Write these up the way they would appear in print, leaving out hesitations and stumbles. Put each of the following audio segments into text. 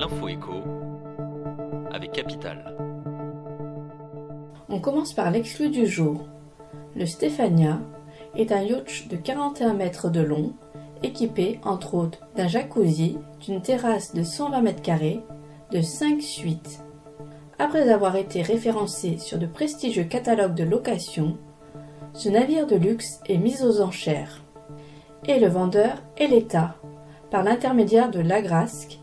l'info écho avec Capital. On commence par l'exclu du jour. Le Stefania est un yacht de 41 mètres de long, équipé entre autres d'un jacuzzi, d'une terrasse de 120 mètres carrés, de 5 suites. Après avoir été référencé sur de prestigieux catalogues de location, ce navire de luxe est mis aux enchères. Et le vendeur est l'État, par l'intermédiaire de l'Agrasc,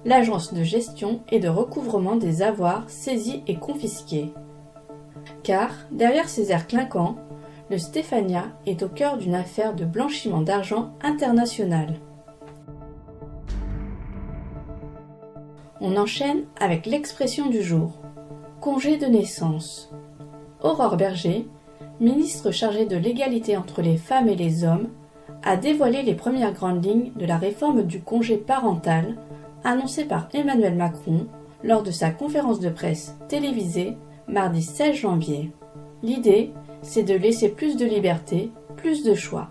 l'agence de gestion et de recouvrement des avoirs saisis et confisqués. Car, derrière ces airs clinquants, le Stefania est au cœur d'une affaire de blanchiment d'argent international. On enchaîne avec l'expression du jour. Congé de naissance. Aurore Bergé, ministre chargée de l'égalité entre les femmes et les hommes, a dévoilé les premières grandes lignes de la réforme du congé parental annoncée par Emmanuel Macron lors de sa conférence de presse télévisée mardi 16 janvier. L'idée, c'est de laisser plus de liberté, plus de choix.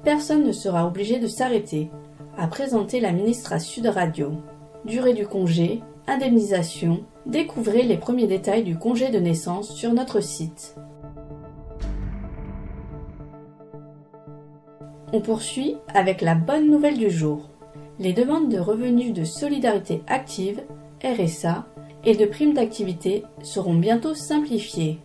Personne ne sera obligé de s'arrêter, a présenté la ministre à Sud Radio. Durée du congé, indemnisation, découvrez les premiers détails du congé de naissance sur notre site. On poursuit avec la bonne nouvelle du jour. Les demandes de revenus de solidarité active, RSA, et de primes d'activité seront bientôt simplifiées.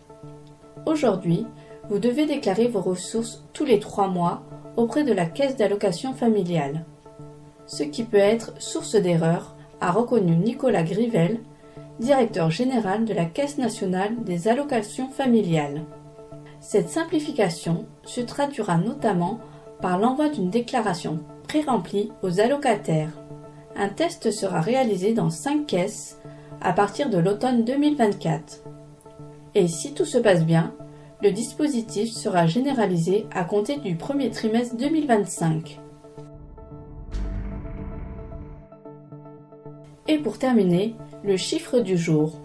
Aujourd'hui, vous devez déclarer vos ressources tous les 3 mois auprès de la caisse d'allocation familiale. Ce qui peut être source d'erreur, a reconnu Nicolas Grivel, directeur général de la Caisse nationale des allocations familiales. Cette simplification se traduira notamment par l'envoi d'une déclaration pré-remplie aux allocataires. Un test sera réalisé dans 5 caisses à partir de l'automne 2024. Et si tout se passe bien, le dispositif sera généralisé à compter du premier trimestre 2025. Et pour terminer, le chiffre du jour.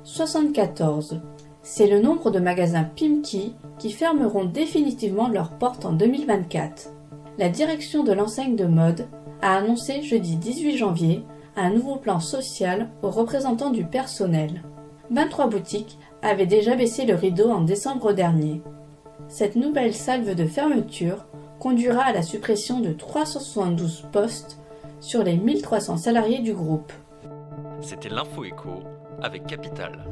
74. C'est le nombre de magasins Pimki qui fermeront définitivement leurs portes en 2024. La direction de l'enseigne de mode a annoncé jeudi 18 janvier un nouveau plan social aux représentants du personnel. 23 boutiques avaient déjà baissé le rideau en décembre dernier. Cette nouvelle salve de fermeture conduira à la suppression de 372 postes sur les 1300 salariés du groupe. C'était l'info écho avec Capital.